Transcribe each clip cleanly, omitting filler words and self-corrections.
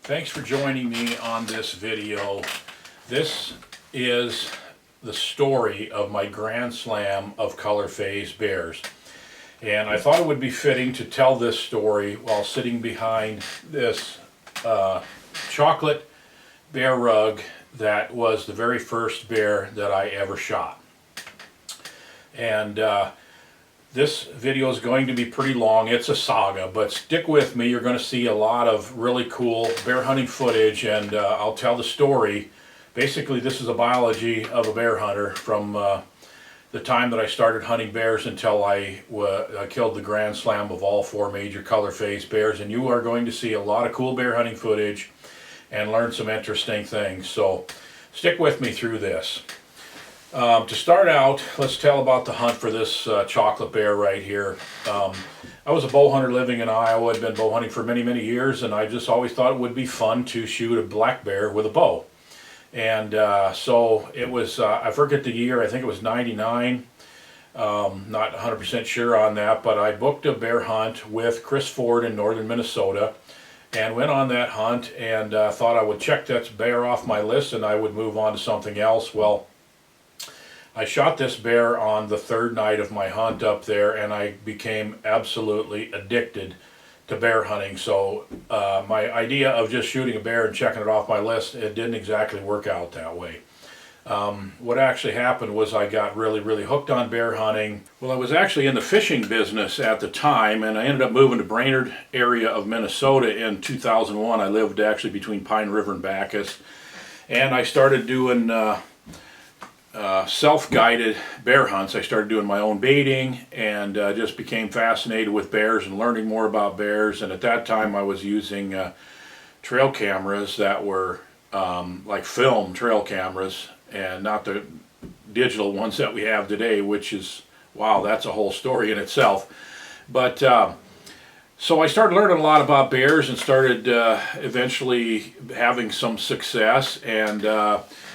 Thanks for joining me on this video. This is the story of my Grand Slam of color phase bears. And I thought it would be fitting to tell this story while sitting behind this chocolate bear rug that was the very first bear that I ever shot. And this video is going to be pretty long. It's a saga, but stick with me. You're going to see a lot of really cool bear hunting footage, and I'll tell the story. Basically, this is a biology of a bear hunter from the time that I started hunting bears until I killed the Grand Slam of all four major color phase bears. And you are going to see a lot of cool bear hunting footage and learn some interesting things. So stick with me through this. To start out, let's tell about the hunt for this chocolate bear right here. I was a bow hunter living in Iowa. I'd been bow hunting for many, many years, and I just always thought it would be fun to shoot a black bear with a bow. And so it was, I forget the year, I think it was 99. Not 100% sure on that, but I booked a bear hunt with Chris Ford in northern Minnesota and went on that hunt and thought I would check that bear off my list and I would move on to something else. Well, I shot this bear on the third night of my hunt up there, and I became absolutely addicted to bear hunting. So my idea of just shooting a bear and checking it off my list, it didn't exactly work out that way. What actually happened was I got really, really hooked on bear hunting. Well, I was actually in the fishing business at the time, and I ended up moving to Brainerd area of Minnesota in 2001. I lived actually between Pine River and Bacchus, and I started doing self-guided bear hunts. I started doing my own baiting and just became fascinated with bears and learning more about bears. And at that time I was using trail cameras that were like film trail cameras and not the digital ones that we have today, which is, wow, that's a whole story in itself. But so I started learning a lot about bears and started eventually having some success, and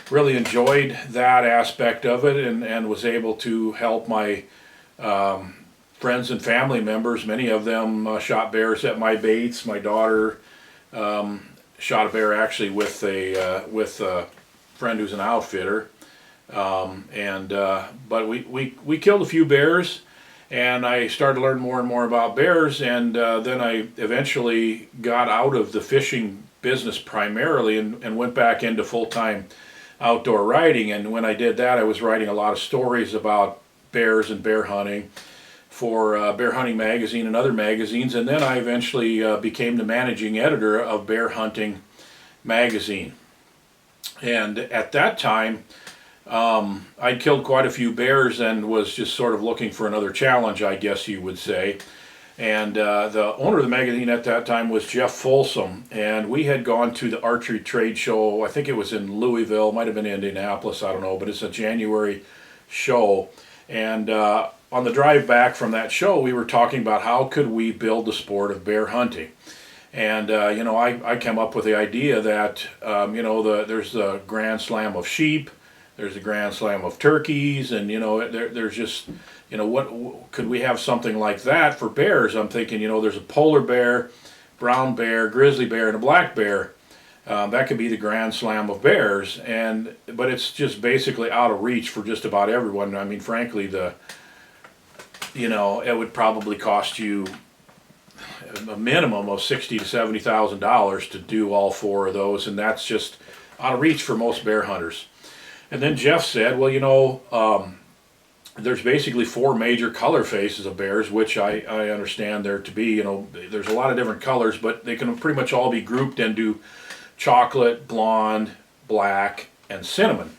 really enjoyed that aspect of it, and was able to help my friends and family members. Many of them shot bears at my baits. My daughter shot a bear actually with a friend who's an outfitter, but we killed a few bears, and I started to learn more and more about bears, and then I eventually got out of the fishing business primarily and went back into full-time outdoor writing. And when I did that, I was writing a lot of stories about bears and bear hunting for Bear Hunting Magazine and other magazines, and then I eventually became the managing editor of Bear Hunting Magazine. And at that time I'd killed quite a few bears and was just sort of looking for another challenge, I guess you would say. And the owner of the magazine at that time was Jeff Folsom, and we had gone to the archery trade show. I think it was in Louisville, might have been Indianapolis, I don't know, but it's a January show. And on the drive back from that show, we were talking about how could we build the sport of bear hunting. And you know, I came up with the idea that you know, there's the Grand Slam of sheep, there's the Grand Slam of turkeys, and you know, there's just, you know, what could we have something like that for bears? I'm thinking, you know, there's a polar bear, brown bear, grizzly bear, and a black bear. That could be the Grand Slam of bears, but it's just basically out of reach for just about everyone. I mean, frankly, you know, it would probably cost you a minimum of $60,000 to $70,000 to do all four of those, and that's just out of reach for most bear hunters. And then Jeff said, well, you know, there's basically four major color phases of bears, which I understand there to be. You know, there's a lot of different colors, but they can pretty much all be grouped into chocolate, blonde, black, and cinnamon.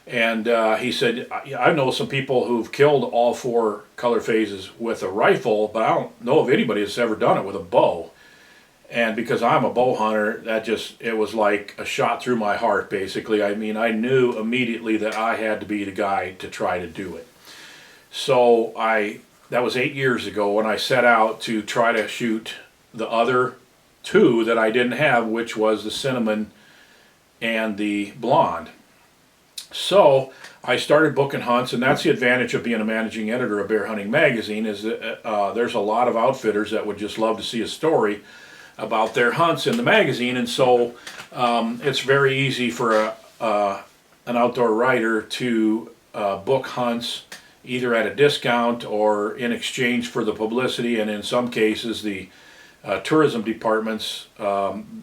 And he said, I know some people who've killed all four color phases with a rifle, but I don't know of anybody that's ever done it with a bow. And because I'm a bow hunter, it was like a shot through my heart, basically. I mean, I knew immediately that I had to be the guy to try to do it. So that was 8 years ago when I set out to try to shoot the other two that I didn't have, which was the cinnamon and the blonde. So I started booking hunts, and that's the advantage of being a managing editor of Bear Hunting Magazine, is that there's a lot of outfitters that would just love to see a story about their hunts in the magazine, and so it's very easy for an outdoor writer to book hunts either at a discount or in exchange for the publicity, and in some cases the tourism departments,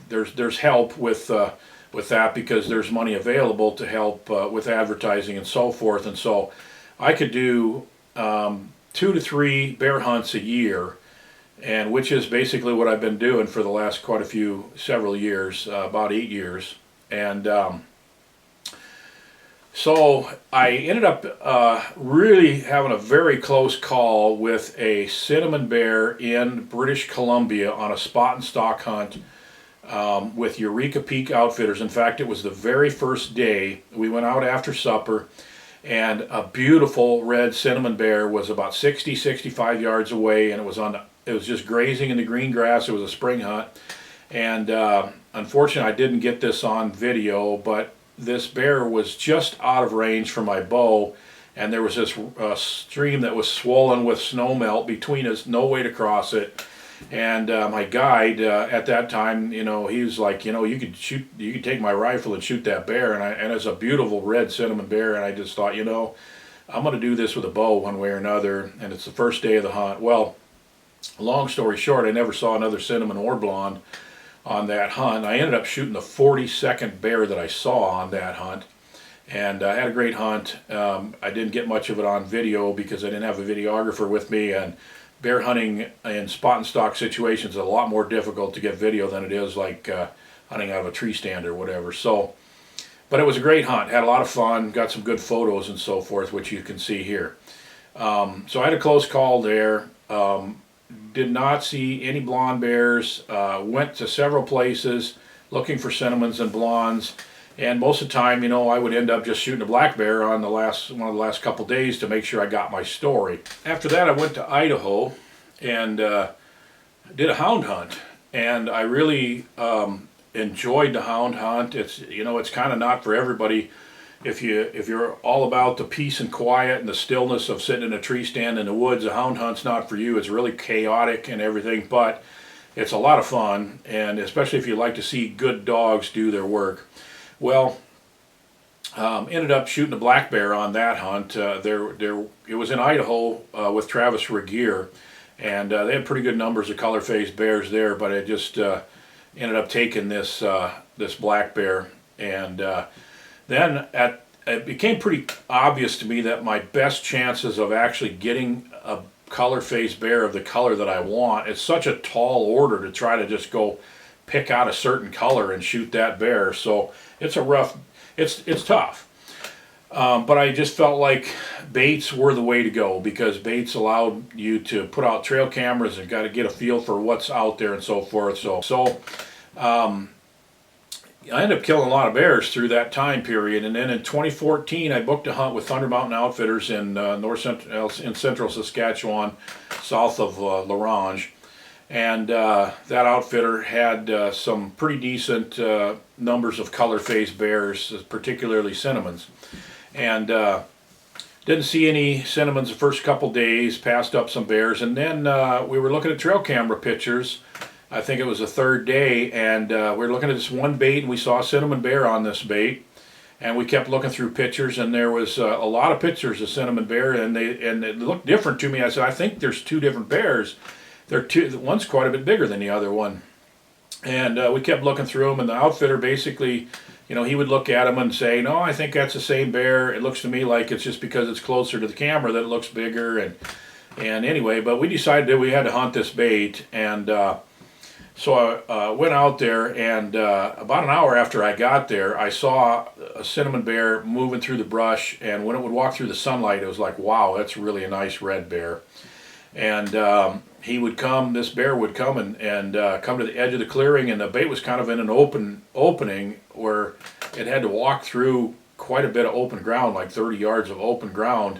there's help with that because there's money available to help with advertising and so forth. And so I could do 2 to 3 bear hunts a year, and which is basically what I've been doing for the last several years, about 8 years. And so I ended up really having a very close call with a cinnamon bear in British Columbia on a spot and stock hunt with Eureka Peak Outfitters. In fact, it was the very first day. We went out after supper, and a beautiful red cinnamon bear was about 65 yards away, and it was just grazing in the green grass. It was a spring hunt, and unfortunately I didn't get this on video, but this bear was just out of range for my bow, and there was this stream that was swollen with snow melt between us, no way to cross it. And my guide at that time, he was like, you could take my rifle and shoot that bear, and it's a beautiful red cinnamon bear. And I just thought, I'm going to do this with a bow one way or another, and it's the first day of the hunt. Well, long story short, I never saw another cinnamon or blonde on that hunt. I ended up shooting the 42nd bear that I saw on that hunt, and I had a great hunt. I didn't get much of it on video because I didn't have a videographer with me, and bear hunting in spot and stock situations is a lot more difficult to get video than it is like hunting out of a tree stand or whatever. So, but it was a great hunt, had a lot of fun, got some good photos and so forth, which you can see here. So I had a close call there. Did not see any blonde bears, went to several places looking for cinnamons and blondes, and most of the time, I would end up just shooting a black bear on one of the last couple days to make sure I got my story. After that, I went to Idaho and did a hound hunt, and I really enjoyed the hound hunt. It's kind of not for everybody. If you're all about the peace and quiet and the stillness of sitting in a tree stand in the woods, a hound hunt's not for you. It's really chaotic and everything, but it's a lot of fun, and especially if you like to see good dogs do their work. Well, ended up shooting a black bear on that hunt. It was in Idaho with Travis Regier, and they had pretty good numbers of color-faced bears there, but I just ended up taking this black bear, and then it became pretty obvious to me that my best chances of actually getting a color-faced bear of the color that I want, it's such a tall order to try to just go pick out a certain color and shoot that bear. So it's it's tough. But I just felt like baits were the way to go, because baits allowed you to put out trail cameras and got to get a feel for what's out there and so forth. So I ended up killing a lot of bears through that time period, and then in 2014 I booked a hunt with Thunder Mountain Outfitters in central Saskatchewan, south of Larange, and that outfitter had some pretty decent numbers of color-faced bears, particularly cinnamons, and didn't see any cinnamons the first couple days, passed up some bears, and then we were looking at trail camera pictures. I think it was the third day, and we were looking at this one bait, and we saw a cinnamon bear on this bait, and we kept looking through pictures, and there was a lot of pictures of cinnamon bear, and it looked different to me. I said, I think there's two different bears. One's quite a bit bigger than the other one, and we kept looking through them, and the outfitter basically, he would look at them and say, no, I think that's the same bear. It looks to me like it's just because it's closer to the camera that it looks bigger, and anyway, but we decided that we had to hunt this bait, and so I went out there, and about an hour after I got there, I saw a cinnamon bear moving through the brush, and when it would walk through the sunlight, it was like, wow, that's really a nice red bear. And this bear would come and come to the edge of the clearing, and the bait was kind of in an opening where it had to walk through quite a bit of open ground, like 30 yards of open ground,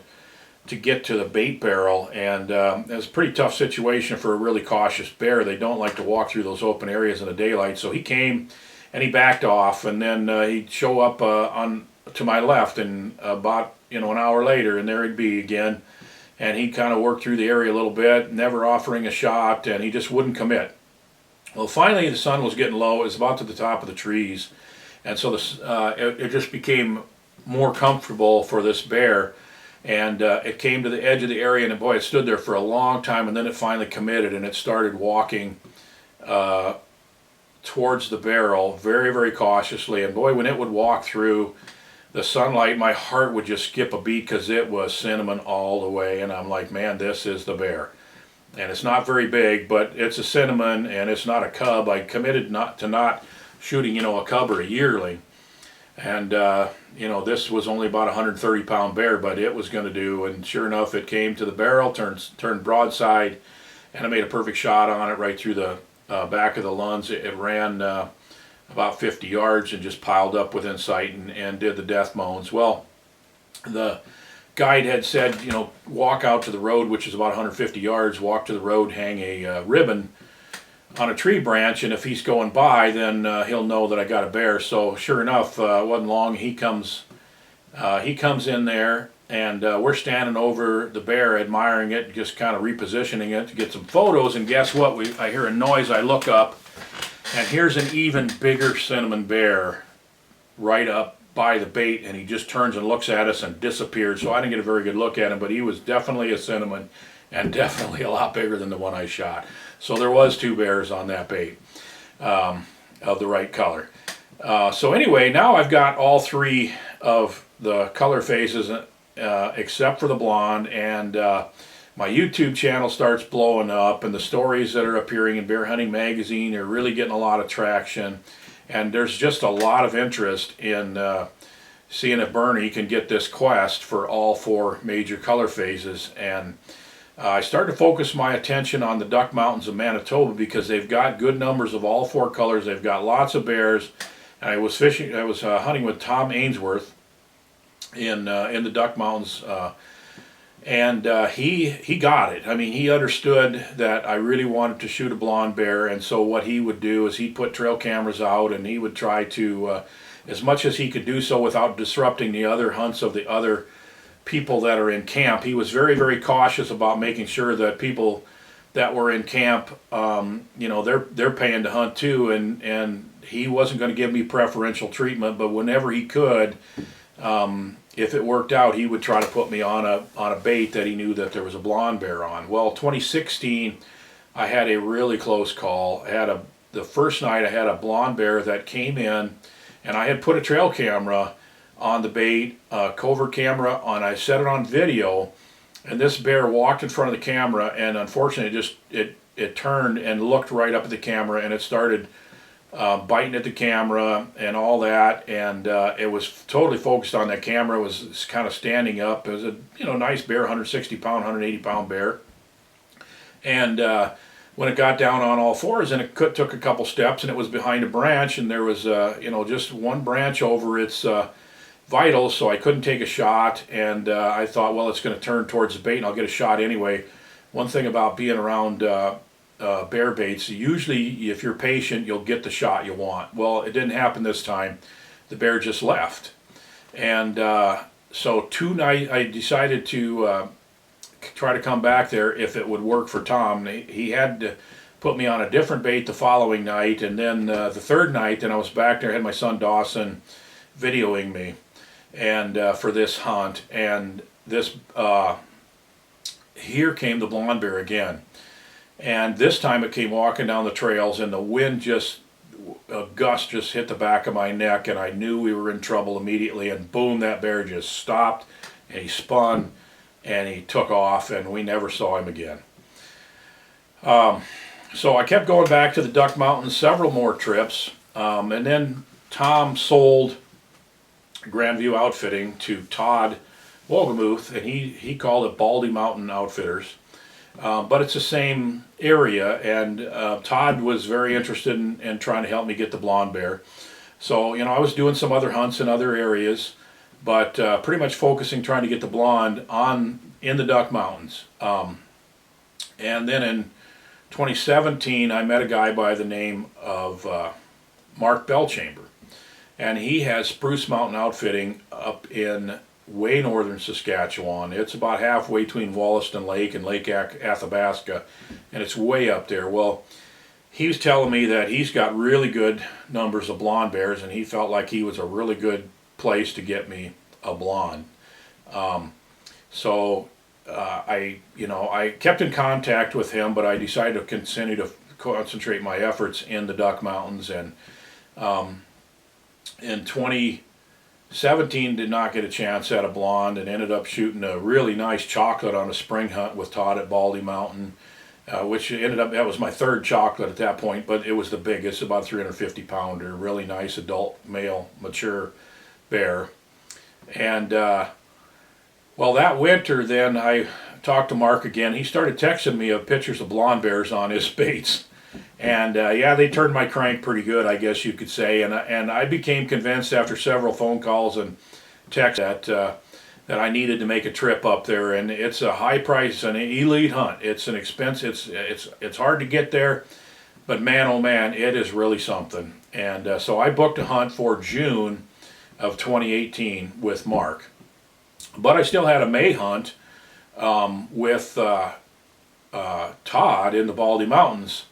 to get to the bait barrel, and it was a pretty tough situation for a really cautious bear. They don't like to walk through those open areas in the daylight. So he came and he backed off, and then he'd show up to my left, and about an hour later, and there he'd be again, and he'd kind of work through the area a little bit, never offering a shot, and he just wouldn't commit. Well, finally the sun was getting low. It was about to the top of the trees, and so it just became more comfortable for this bear, and it came to the edge of the area, and boy, it stood there for a long time, and then it finally committed, and it started walking towards the barrel very, very cautiously. And boy, when it would walk through the sunlight, my heart would just skip a beat because it was cinnamon all the way, and I'm like, man, this is the bear. And it's not very big, but it's a cinnamon, and it's not a cub. I committed not shooting, a cub or a yearling, and this was only about a 130-pound bear, but it was going to do. And sure enough, it came to the barrel, turned broadside, and I made a perfect shot on it right through the back of the lungs. It ran about 50 yards and just piled up within sight and did the death moans. Well, the guide had said, walk out to the road, which is about 150 yards, walk to the road, hang a ribbon on a tree branch, and if he's going by, then he'll know that I got a bear. So sure enough, it wasn't long, he comes in there, and we're standing over the bear, admiring it, just kind of repositioning it to get some photos. And guess what? I hear a noise, I look up, and here's an even bigger cinnamon bear right up by the bait, and he just turns and looks at us and disappeared. So I didn't get a very good look at him, but he was definitely a cinnamon, and definitely a lot bigger than the one I shot. So there was 2 bears on that bait of the right color. So anyway, now I've got all 3 of the color phases except for the blonde, and my YouTube channel starts blowing up, and the stories that are appearing in Bear Hunting Magazine are really getting a lot of traction, and there's just a lot of interest in seeing if Bernie can get this quest for all 4 major color phases. And I started to focus my attention on the Duck Mountains of Manitoba because they've got good numbers of all 4 colors. They've got lots of bears. And I was hunting with Tom Ainsworth in the Duck Mountains, and he got it. I mean, he understood that I really wanted to shoot a blonde bear, and so what he would do is he'd put trail cameras out, and he would try to, as much as he could do so without disrupting the other hunts of the other people that are in camp. He was very, very cautious about making sure that people that were in camp, they're paying to hunt too, and he wasn't going to give me preferential treatment, but whenever he could, if it worked out, he would try to put me on a bait that he knew that there was a blonde bear on. Well, 2016, I had a really close call. The first night I had a blonde bear that came in, and I had put a trail camera on the bait, covert camera, and I set it on video, and this bear walked in front of the camera, and unfortunately it turned and looked right up at the camera, and it started biting at the camera and all that, and it was totally focused on that camera. It was kind of standing up. It was a nice bear, 160 pound, 180 pound bear, and when it got down on all 4s, and it took a couple steps, and it was behind a branch, and there was just one branch over its vitals, so I couldn't take a shot, and I thought, well, it's going to turn towards the bait and I'll get a shot anyway. One thing about being around bear baits, usually if you're patient, you'll get the shot you want. Well, it didn't happen this time. The bear just left, and so I decided to try to come back there if it would work for Tom. He had to put me on a different bait the following night, and then the 3rd night, then I was back there. I had my son Dawson videoing me, and for this hunt, and this here came the blonde bear again, and this time it came walking down the trails, and the wind a gust just hit the back of my neck, and I knew we were in trouble immediately, and boom, that bear just stopped, and he spun, and he took off, and we never saw him again. So I kept going back to the Duck Mountains several more trips, and then Tom sold Grandview Outfitting to Todd Wogemuth, and he called it Baldy Mountain Outfitters, but it's the same area, and Todd was very interested in trying to help me get the blonde bear. So I was doing some other hunts in other areas, but pretty much focusing trying to get the blonde in the Duck Mountains. And then in 2017 I met a guy by the name of Mark Belchamber, and he has Spruce Mountain Outfitting up in way northern Saskatchewan. It's about halfway between Wollaston Lake and Lake Athabasca, and it's way up there. Well, he was telling me that he's got really good numbers of blonde bears, and he felt like he was a really good place to get me a blonde. So I kept in contact with him, but I decided to continue to concentrate my efforts in the Duck Mountains. And in 2017, did not get a chance at a blonde, and ended up shooting a really nice chocolate on a spring hunt with Todd at Baldy Mountain, which ended up, that was my third chocolate at that point, but it was the biggest, about 350 pounder, really nice adult male mature bear. And well, that winter then I talked to Mark again. He started texting me of pictures of blonde bears on his baits. And yeah, they turned my crank pretty good, I guess you could say. And I became convinced after several phone calls and texts that I needed to make a trip up there. And it's a high price, an elite hunt. It's an expense. It's hard to get there, but man, oh man, it is really something. And so I booked a hunt for June of 2018 with Mark. But I still had a May hunt with Todd in the Baldy Mountains.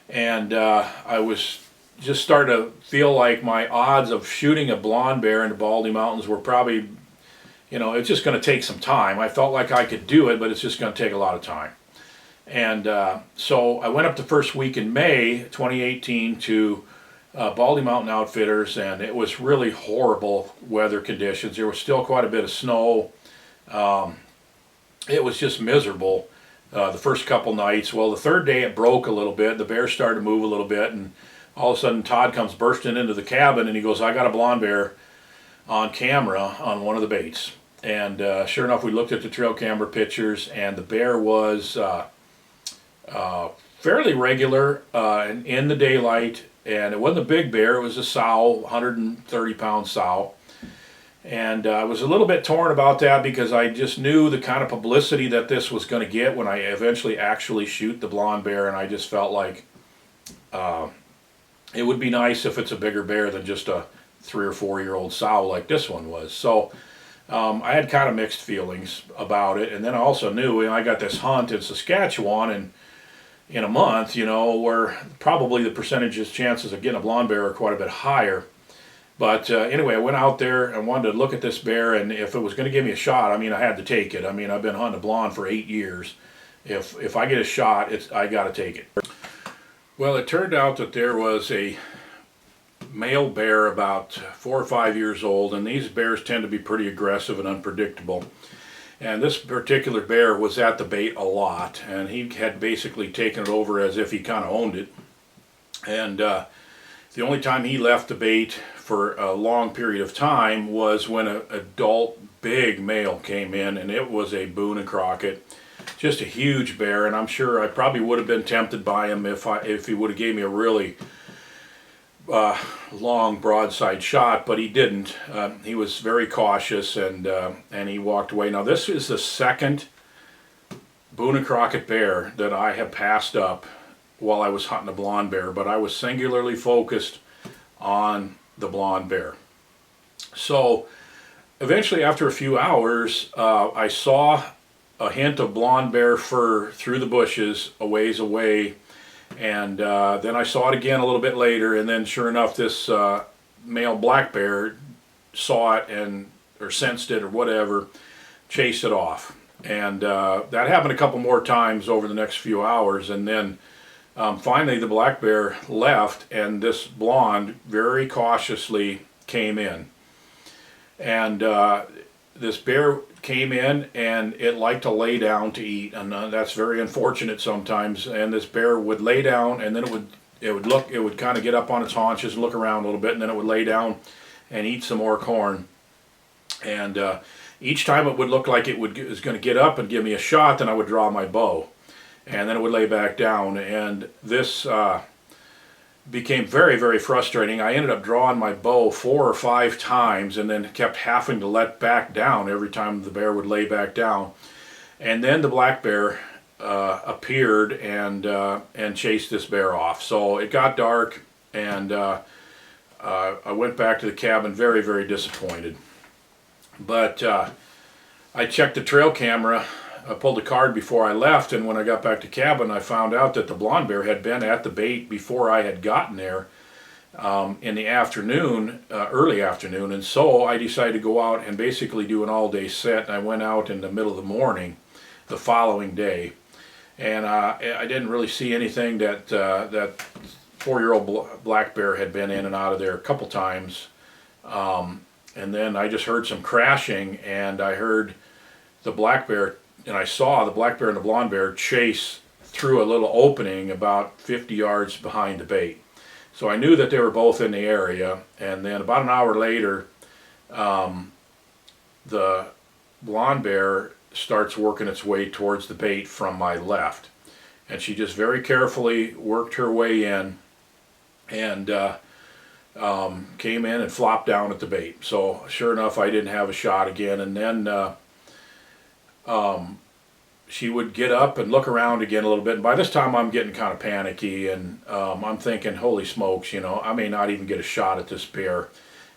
And I was just starting to feel like my odds of shooting a blonde bear in the Baldy Mountains were probably, it's just going to take some time. I felt like I could do it, but it's just going to take a lot of time. And so I went up the first week in May 2018 to Baldy Mountain Outfitters, and it was really horrible weather conditions. There was still quite a bit of snow. It was just miserable. The first couple nights. Well, the third day it broke a little bit. The bear started to move a little bit, and all of a sudden Todd comes bursting into the cabin, and he goes, "I got a blonde bear on camera on one of the baits." And sure enough, we looked at the trail camera pictures, and the bear was fairly regular and in the daylight. And it wasn't a big bear. It was a sow, 130-pound sow. And I was a little bit torn about that because I just knew the kind of publicity that this was going to get when I eventually actually shoot the blonde bear, and I just felt like it would be nice if it's a bigger bear than just a 3 or 4 year old sow like this one was. So I had kind of mixed feelings about it, and then I also knew I got this hunt in Saskatchewan and in a month, where probably the chances of getting a blonde bear are quite a bit higher. But anyway, I went out there and wanted to look at this bear, and if it was going to give me a shot, I had to take it. I've been hunting a blonde for 8 years. If I get a shot, I got to take it. Well, it turned out that there was a male bear about 4 or 5 years old, and these bears tend to be pretty aggressive and unpredictable. And this particular bear was at the bait a lot, and he had basically taken it over as if he kind of owned it. And the only time he left the bait for a long period of time was when an adult big male came in, and it was a Boone and Crockett, just a huge bear. And I'm sure I probably would have been tempted by him if he would have gave me a really long broadside shot, but he didn't. He was very cautious, and he walked away. Now this is the second Boone and Crockett bear that I have passed up while I was hunting a blonde bear, but I was singularly focused on the blonde bear. So eventually, after a few hours, I saw a hint of blonde bear fur through the bushes a ways away, and then I saw it again a little bit later, and then sure enough, this male black bear saw it or sensed it or whatever, chased it off. And that happened a couple more times over the next few hours, and then finally the black bear left, and this blonde very cautiously came in. And this bear came in, and it liked to lay down to eat, and that's very unfortunate sometimes. And this bear would lay down, and then it would kind of get up on its haunches and look around a little bit, and then it would lay down and eat some more corn. And each time it would look like it was going to get up and give me a shot, then I would draw my bow, and then it would lay back down. And this became very, very frustrating. I ended up drawing my bow 4 or 5 times, and then kept having to let back down every time the bear would lay back down. And then the black bear appeared and chased this bear off. So it got dark, and I went back to the cabin very, very disappointed. But I checked the trail camera I pulled the card before I left, and when I got back to cabin, I found out that the blonde bear had been at the bait before I had gotten there in the afternoon, early afternoon, and so I decided to go out and basically do an all-day set. And I went out in the middle of the morning the following day, and I didn't really see anything. That 4-year-old black bear had been in and out of there a couple times, and then I just heard some crashing, and I heard the black bear, and I saw the black bear and the blonde bear chase through a little opening about 50 yards behind the bait. So I knew that they were both in the area, and then about an hour later, the blonde bear starts working its way towards the bait from my left. And she just very carefully worked her way in and came in and flopped down at the bait. So sure enough, I didn't have a shot again. And then she would get up and look around again a little bit. And by this time, I'm getting kind of panicky, and I'm thinking, holy smokes, I may not even get a shot at this bear.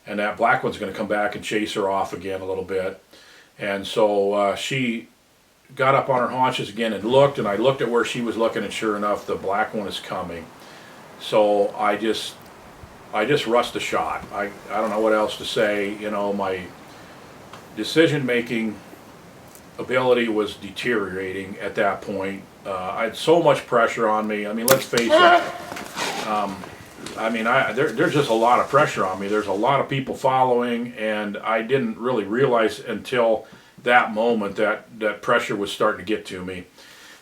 And that black one's going to come back and chase her off again a little bit. And so she got up on her haunches again and looked, and I looked at where she was looking, and sure enough, the black one is coming. So I just rushed a shot. I don't know what else to say. My decision-making ability was deteriorating at that point. I had so much pressure on me. I mean, let's face it. There's just a lot of pressure on me. There's a lot of people following, and I didn't really realize until that moment that pressure was starting to get to me.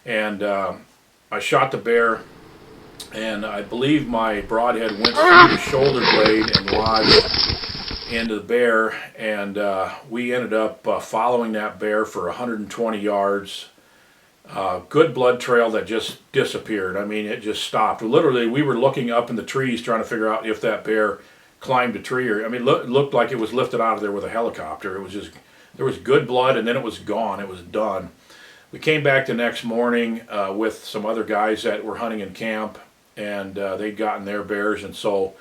And I shot the bear, and I believe my broadhead went through the shoulder blade and lodged into the bear, and we ended up following that bear for 120 yards. Good blood trail that just disappeared. I mean, it just stopped. Literally, we were looking up in the trees trying to figure out if that bear climbed a tree, or, it looked like it was lifted out of there with a helicopter. It was just, there was good blood, and then it was gone. It was done. We came back the next morning with some other guys that were hunting in camp, and they'd gotten their bears, and so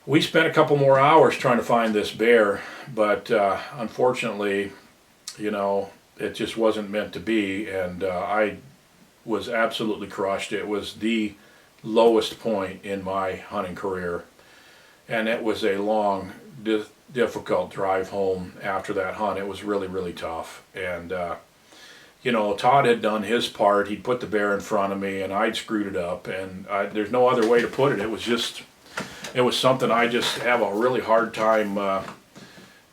we spent a couple more hours trying to find this bear, but unfortunately, it just wasn't meant to be, and I was absolutely crushed. It was the lowest point in my hunting career, and it was a long, difficult drive home after that hunt. It was really, really tough, and Todd had done his part. He'd put the bear in front of me, and I'd screwed it up, and there's no other way to put it. It was something I just have a really hard time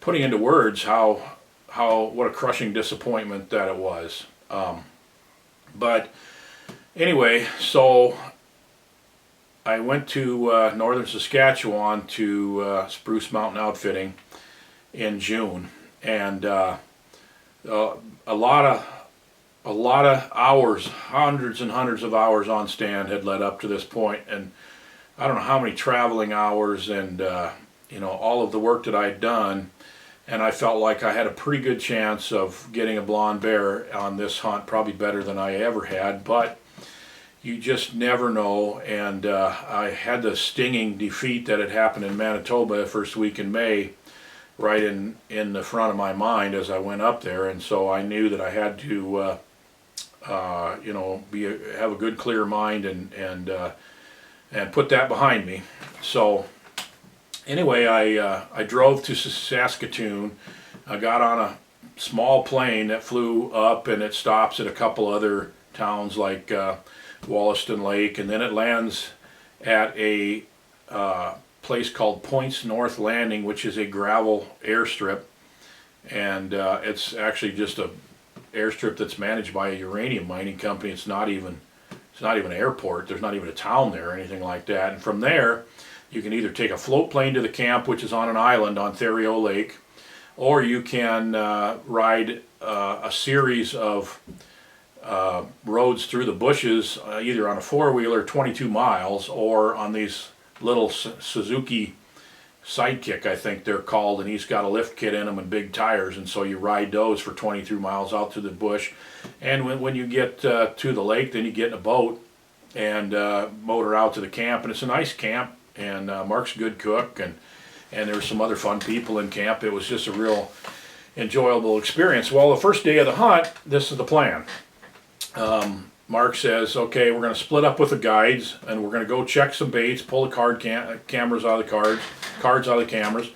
putting into words what a crushing disappointment that it was. But anyway, so I went to northern Saskatchewan to Spruce Mountain Outfitting in June, and a lot of hours, hundreds and hundreds of hours on stand had led up to this point, and I don't know how many traveling hours and all of the work that I'd done, and I felt like I had a pretty good chance of getting a blonde bear on this hunt, probably better than I ever had, but you just never know. And I had the stinging defeat that had happened in Manitoba the first week in May right in the front of my mind as I went up there, and so I knew that I had to have a good clear mind and put that behind me. So anyway, I drove to Saskatoon. I got on a small plane that flew up, and it stops at a couple other towns like Wollaston Lake, and then it lands at a place called Points North Landing, which is a gravel airstrip, and it's actually just a airstrip that's managed by a uranium mining company. It's not even an airport. There's not even a town there or anything like that. And from there, you can either take a float plane to the camp, which is on an island on Theriot Lake, or you can ride a series of roads through the bushes, either on a four-wheeler 22 miles or on these little Suzuki Sidekick, I think they're called, and he's got a lift kit in them and big tires, and so you ride those for 23 miles out through the bush. And when you get to the lake, then you get in a boat and motor out to the camp, and it's a nice camp, and Mark's a good cook, and there were some other fun people in camp. It was just a real enjoyable experience. Well, the first day of the hunt, this is the plan. Mark says, okay, we're going to split up with the guides, and we're going to go check some baits, pull the cameras out of the cards out of the cameras,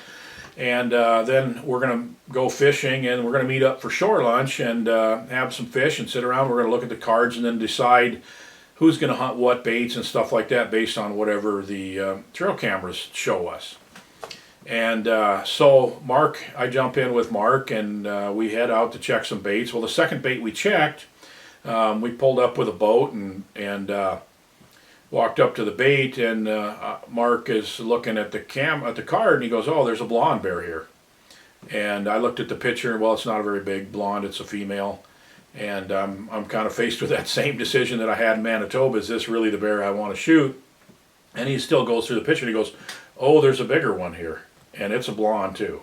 and then we're going to go fishing, and we're going to meet up for shore lunch and have some fish and sit around. We're going to look at the cards and then decide who's going to hunt what baits and stuff like that based on whatever the trail cameras show us. And so Mark, I jump in with Mark, and we head out to check some baits. Well, the second bait we checked, we pulled up with a boat and walked up to the bait, and Mark is looking at the card, and he goes, "Oh, there's a blonde bear here." And I looked at the picture, and well, it's not a very big blonde; it's a female. And I'm kind of faced with that same decision that I had in Manitoba: is this really the bear I want to shoot? And he still goes through the picture, and he goes, "Oh, there's a bigger one here, and it's a blonde too."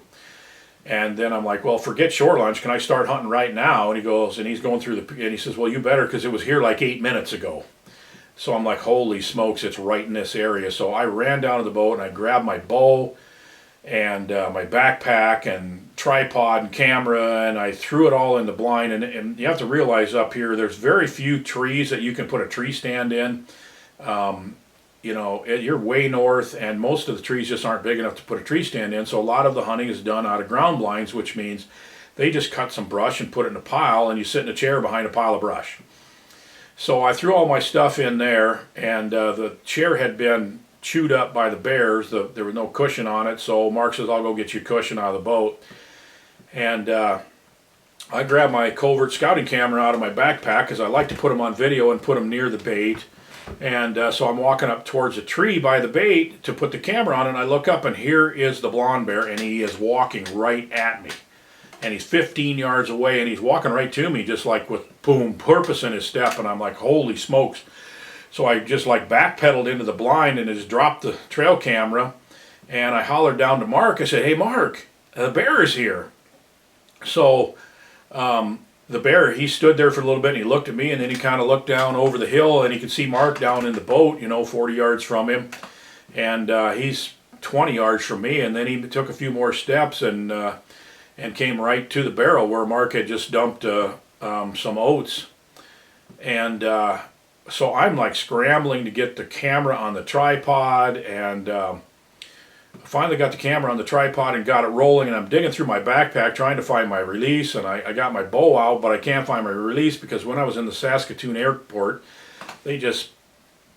And then I'm like, well, forget shore lunch. Can I start hunting right now? And he goes, and he's going through and he says, well, you better, because it was here like 8 minutes ago. So I'm like, holy smokes, it's right in this area. So I ran down to the boat and I grabbed my bow and my backpack and tripod and camera, and I threw it all in the blind. And you have to realize up here, there's very few trees that you can put a tree stand in. You know, you're way north, and most of the trees just aren't big enough to put a tree stand in, so a lot of the hunting is done out of ground blinds, which means they just cut some brush and put it in a pile, and you sit in a chair behind a pile of brush. So I threw all my stuff in there, and the chair had been chewed up by the bears. There was no cushion on it, so Mark says, I'll go get you a cushion out of the boat. And I grabbed my covert scouting camera out of my backpack, because I like to put them on video and put them near the bait. And so I'm walking up towards a tree by the bait to put the camera on, and I look up, and here is the blonde bear, and he is walking right at me. And he's 15 yards away, and he's walking right to me, just like with boom, purpose in his step, and I'm like, holy smokes. So I just like backpedaled into the blind and just dropped the trail camera, and I hollered down to Mark. I said, hey, Mark, the bear is here. So the bear, he stood there for a little bit, and he looked at me, and then he kind of looked down over the hill, and he could see Mark down in the boat, 40 yards from him, and he's 20 yards from me, and then he took a few more steps and came right to the barrel where Mark had just dumped some oats. And so I'm like scrambling to get the camera on the tripod, and finally got the camera on the tripod and got it rolling, and I'm digging through my backpack trying to find my release, and I got my bow out, but I can't find my release, because when I was in the Saskatoon airport, they just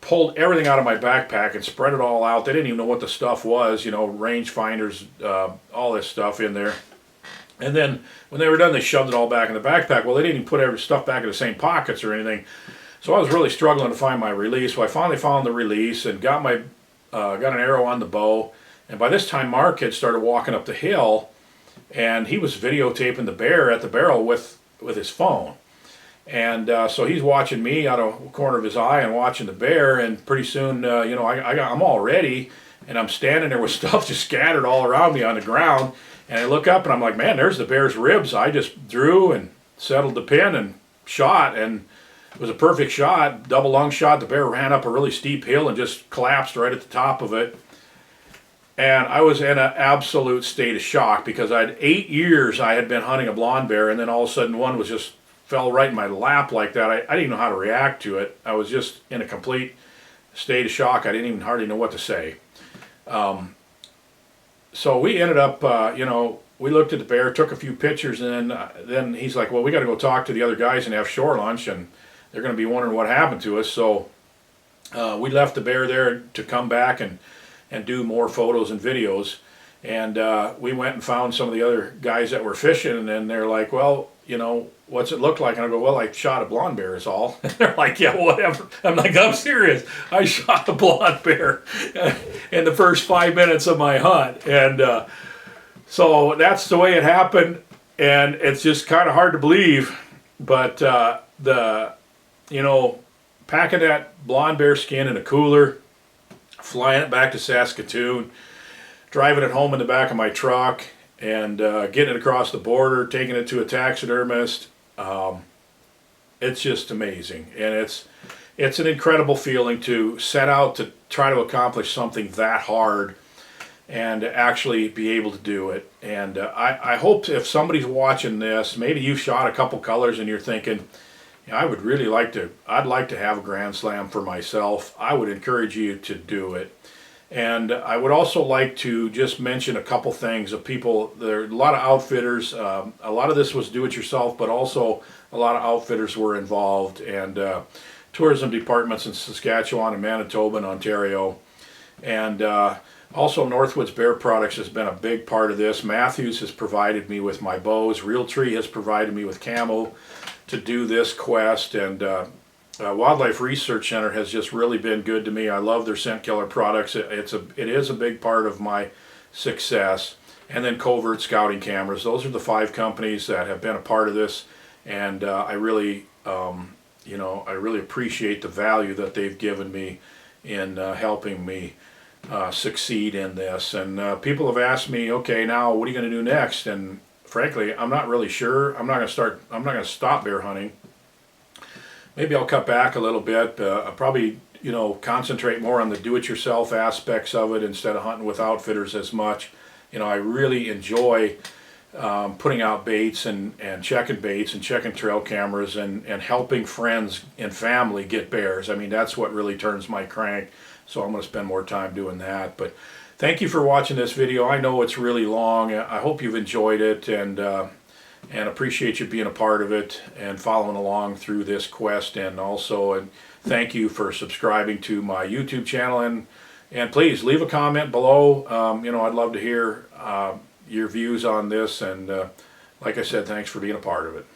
pulled everything out of my backpack and spread it all out. They didn't even know what the stuff was, range finders, all this stuff in there. And then when they were done, they shoved it all back in the backpack. Well, they didn't even put every stuff back in the same pockets or anything. So I was really struggling to find my release. So I finally found the release and got an arrow on the bow. And by this time, Mark had started walking up the hill, and he was videotaping the bear at the barrel with his phone. And so he's watching me out of the corner of his eye and watching the bear. And pretty soon, I'm all ready, and I'm standing there with stuff just scattered all around me on the ground. And I look up, and I'm like, man, there's the bear's ribs. I just drew and settled the pin and shot, and it was a perfect shot, double lung shot. The bear ran up a really steep hill and just collapsed right at the top of it. And I was in an absolute state of shock, because 8 years I had been hunting a blonde bear, and then all of a sudden one was just fell right in my lap like that. I didn't know how to react to it. I was just in a complete state of shock. I didn't even hardly know what to say. So we ended up, we looked at the bear, took a few pictures, and then he's like, well, we got to go talk to the other guys and have shore lunch, and they're going to be wondering what happened to us. So we left the bear there to come back and do more photos and videos. And we went and found some of the other guys that were fishing, and they're like, well, what's it look like? And I go, well, I shot a blonde bear is all. And they're like, yeah, whatever. I'm like, I'm serious. I shot a blonde bear in the first 5 minutes of my hunt. And so that's the way it happened. And it's just kind of hard to believe. But packing that blonde bear skin in a cooler, flying it back to Saskatoon, driving it home in the back of my truck, and getting it across the border, taking it to a taxidermist. It's just amazing. And it's an incredible feeling to set out to try to accomplish something that hard and actually be able to do it. And I hope if somebody's watching this, maybe you've shot a couple colors and you're thinking, yeah, I would really like to, I'd like to have a Grand Slam for myself. I would encourage you to do it. And I would also like to just mention a couple things of people. There are a lot of outfitters. A lot of this was do-it-yourself, but also a lot of outfitters were involved, and tourism departments in Saskatchewan and Manitoba and Ontario. And also Northwoods Bear Products has been a big part of this. Matthews has provided me with my bows. Realtree has provided me with camo to do this quest, and Wildlife Research Center has just really been good to me. I love their scent killer products. It is a big part of my success. And then Covert Scouting Cameras. Those are the 5 companies that have been a part of this, and I really, I really appreciate the value that they've given me in helping me succeed in this. And people have asked me, okay, now what are you going to do next? And frankly, I'm not really sure. I'm not going to stop bear hunting. Maybe I'll cut back a little bit. I'll probably, concentrate more on the do-it-yourself aspects of it instead of hunting with outfitters as much. I really enjoy putting out baits and checking baits and checking trail cameras and helping friends and family get bears. I mean, that's what really turns my crank. So I'm going to spend more time doing that. But thank you for watching this video. I know it's really long. I hope you've enjoyed it, and appreciate you being a part of it and following along through this quest. And thank you for subscribing to my YouTube channel, and please leave a comment below. I'd love to hear your views on this, and like I said, thanks for being a part of it.